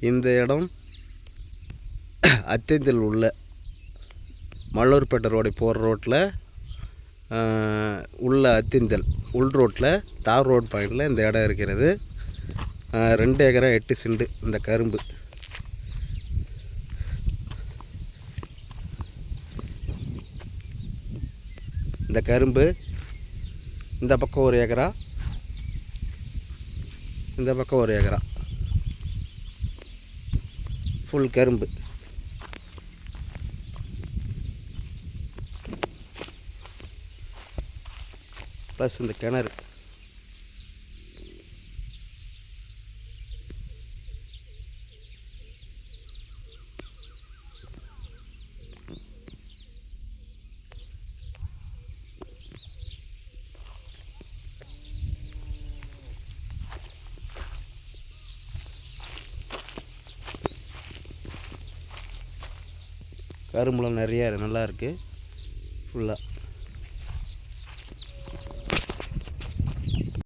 இந்த இடம் அத்தியத்தில் உள்ள மல்லூர்பேட்டை ரோடு போகிற ரோட்டில் உள்ள அத்திந்தல் உள் ரோட்டில் தார் ரோட் பாயிண்டில் இந்த இடம் இருக்கிறது. 2 ஏக்கரா 8 சென்ட் இந்த கரும்பு. இந்த கரும்பு இந்த பக்கம் 1 ஏக்கரா, இந்த பக்கம் 1 ஏக்கரா ஃபுல் கரும்பு. ப்ளஸ் இந்த கிணறு. கரும்புலாம் நிறையா நல்லா இருக்குது ஃபுல்லாக.